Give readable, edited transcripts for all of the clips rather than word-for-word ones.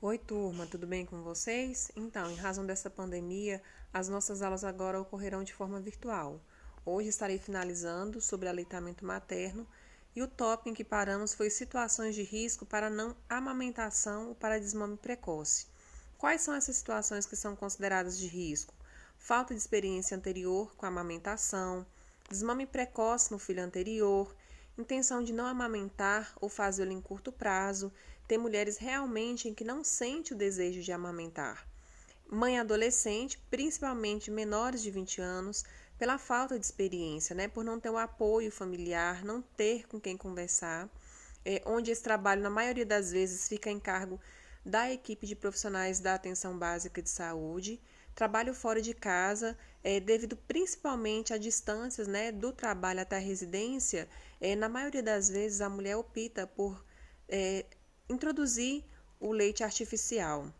Oi, turma, tudo bem com vocês? Então, em razão dessa pandemia, as nossas aulas agora ocorrerão de forma virtual. Hoje estarei finalizando sobre aleitamento materno e o tópico em que paramos foi situações de risco para não amamentação ou para desmame precoce. Quais são essas situações que são consideradas de risco? Falta de experiência anterior com a amamentação, desmame precoce no filho anterior, intenção de não amamentar ou fazê-lo em curto prazo, tem mulheres realmente em que não sente o desejo de amamentar. Mãe adolescente, principalmente menores de 20 anos, pela falta de experiência, né? Por não ter o apoio familiar, não ter com quem conversar, onde esse trabalho, na maioria das vezes, fica em cargo da equipe de profissionais da atenção básica de saúde, trabalho fora de casa, devido principalmente a distâncias, né, do trabalho até a residência, na maioria das vezes a mulher opta por é, introduzir o leite artificial.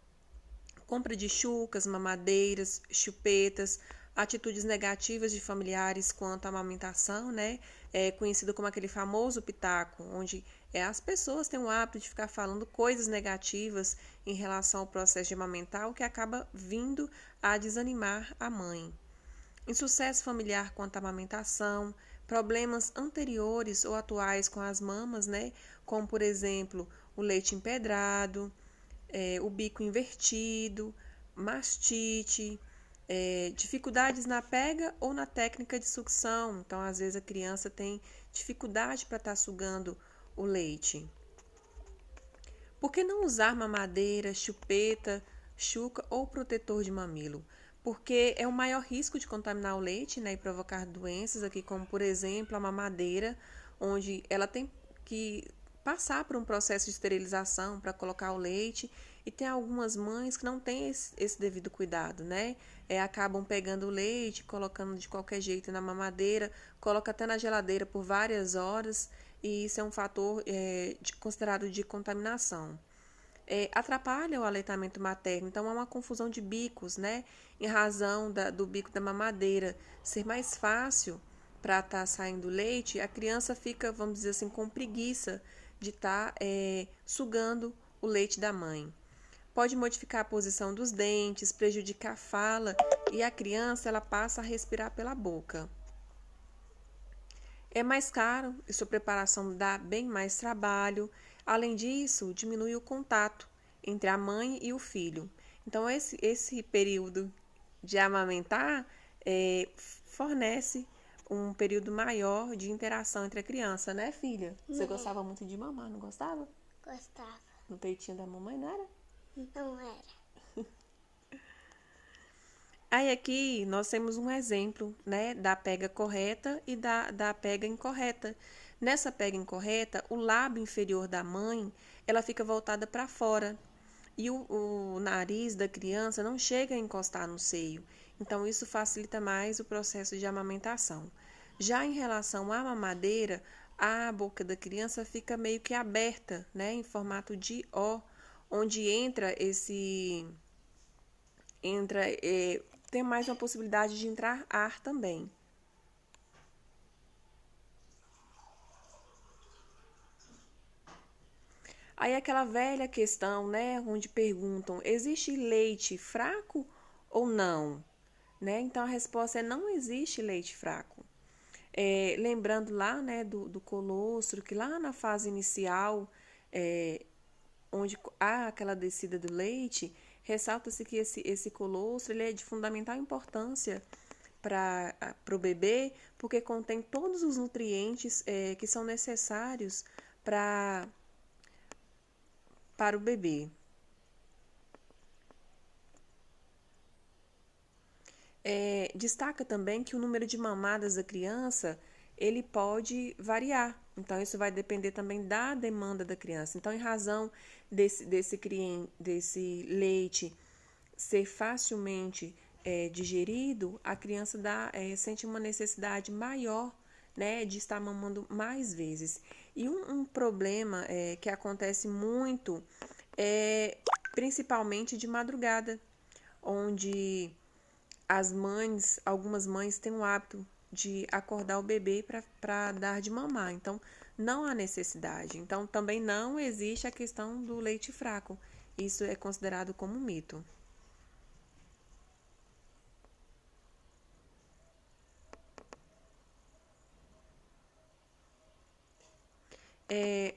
Compra de chucas, mamadeiras, chupetas, atitudes negativas de familiares quanto à amamentação, né? É conhecido como aquele famoso pitaco, onde as pessoas têm o hábito de ficar falando coisas negativas em relação ao processo de amamentar, o que acaba vindo a desanimar a mãe. Insucesso familiar quanto à amamentação, problemas anteriores ou atuais com as mamas, né? Como, por exemplo, o leite empedrado, o bico invertido, mastite, dificuldades na pega ou na técnica de sucção. Então, às vezes, a criança tem dificuldade para estar sugando o leite. Por que não usar mamadeira, chupeta, chuca ou protetor de mamilo? Porque é o maior risco de contaminar o leite, né, e provocar doenças aqui, como por exemplo a mamadeira, onde ela tem que passar por um processo de esterilização para colocar o leite, e tem algumas mães que não têm esse devido cuidado, né? Acabam pegando o leite, colocando de qualquer jeito na mamadeira, coloca até na geladeira por várias horas, e isso é um fator considerado de contaminação. Atrapalha o aleitamento materno, então há uma confusão de bicos, né? Em razão do bico da mamadeira ser mais fácil para estar saindo leite, a criança fica, vamos dizer assim, com preguiça de estar sugando o leite da mãe. Pode modificar a posição dos dentes, prejudicar a fala e a criança ela passa a respirar pela boca. É mais caro e sua preparação dá bem mais trabalho. Além disso, diminui o contato entre a mãe e o filho. Então, esse período de amamentar fornece um período maior de interação entre a criança, né, filha? Você gostava muito de mamar, não gostava? Gostava. No peitinho da mamãe, não era? Não era. Aí aqui nós temos um exemplo, né, da pega correta e da pega incorreta. Nessa pega incorreta, o lábio inferior da mãe, ela fica voltada para fora e o nariz da criança não chega a encostar no seio. Então isso facilita mais o processo de amamentação. Já em relação à mamadeira, a boca da criança fica meio que aberta, né, em formato de O, onde entra tem mais uma possibilidade de entrar ar também. Aí aquela velha questão, né, onde perguntam, existe leite fraco ou não? Né? Então a resposta é não existe leite fraco. Lembrando lá, né, do colostro, que lá na fase inicial, onde há aquela descida do leite, ressalta-se que esse colostro ele é de fundamental importância para o bebê, porque contém todos os nutrientes que são necessários para o bebê. Destaca também que o número de mamadas da criança ele pode variar. Então, isso vai depender também da demanda da criança. Então, em razão desse leite ser facilmente digerido, a criança sente uma necessidade maior, né, de estar mamando mais vezes. E um problema que acontece muito principalmente de madrugada, onde algumas mães têm o hábito de acordar o bebê para dar de mamar. Então, não há necessidade. Então, também não existe a questão do leite fraco. isso é considerado como um mito.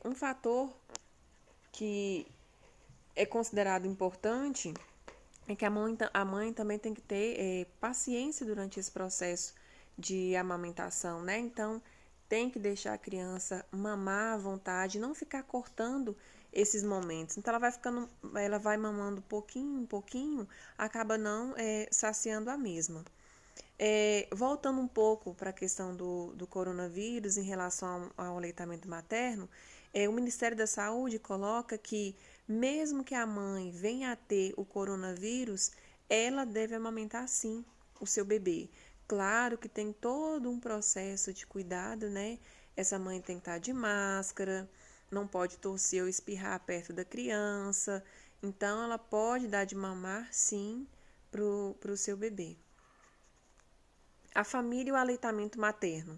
Um fator que é considerado importante é que a mãe também tem que ter paciência durante esse processo de amamentação, né? Então, tem que deixar a criança mamar à vontade, não ficar cortando esses momentos. Então, ela vai mamando pouquinho em pouquinho, acaba não saciando a mesma. Voltando um pouco para a questão do coronavírus em relação ao aleitamento materno, o Ministério da Saúde coloca que, mesmo que a mãe venha a ter o coronavírus, ela deve amamentar sim o seu bebê. Claro que tem todo um processo de cuidado, né? Essa mãe tem que estar de máscara, não pode tossir ou espirrar perto da criança. Então, ela pode dar de mamar sim para o seu bebê. A família e o aleitamento materno.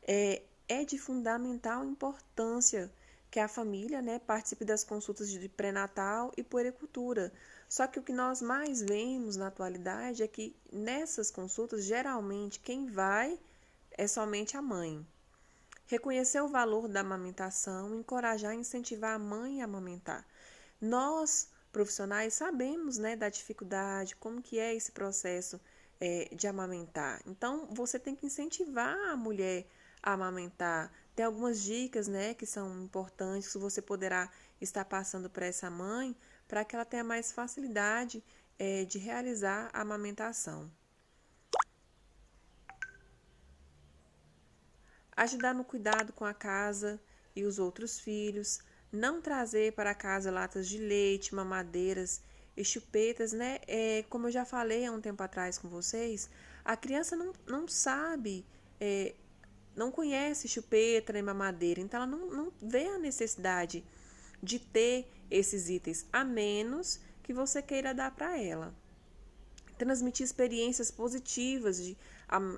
É de fundamental importância que a família, né, participe das consultas de pré-natal e puericultura. Só que o que nós mais vemos na atualidade é que nessas consultas, geralmente, quem vai é somente a mãe. Reconhecer o valor da amamentação, encorajar e incentivar a mãe a amamentar. Nós, profissionais, sabemos, né, da dificuldade, como que é esse processo de amamentar. Então, você tem que incentivar a mulher a amamentar. Tem algumas dicas, né, que são importantes, que você poderá estar passando para essa mãe, para que ela tenha mais facilidade de realizar a amamentação. Ajudar no cuidado com a casa e os outros filhos, não trazer para casa latas de leite, mamadeiras e chupetas, né? Como eu já falei há um tempo atrás com vocês, a criança não sabe, não conhece chupeta nem mamadeira, então ela não vê a necessidade de ter esses itens, a menos que você queira dar para ela. Transmitir experiências positivas de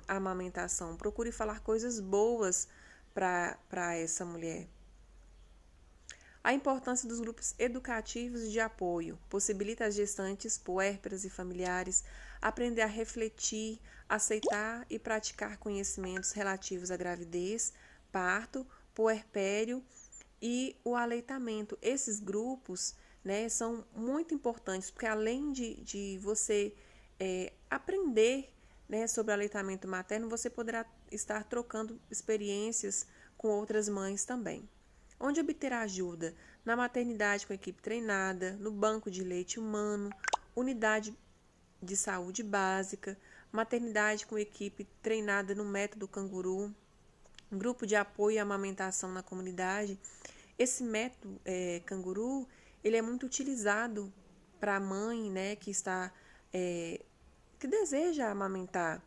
amamentação. Procure falar coisas boas para essa mulher. A importância dos grupos educativos de apoio possibilita às gestantes, puérperas e familiares aprender a refletir, aceitar e praticar conhecimentos relativos à gravidez, parto, puerpério e o aleitamento. Esses grupos, né, são muito importantes, porque além de você aprender, né, sobre o aleitamento materno, você poderá estar trocando experiências com outras mães também. Onde obter ajuda? Na maternidade com equipe treinada, no banco de leite humano, unidade de saúde básica, maternidade com equipe treinada no método canguru, grupo de apoio à amamentação na comunidade. Esse método canguru, ele é muito utilizado para a mãe, né, que deseja amamentar.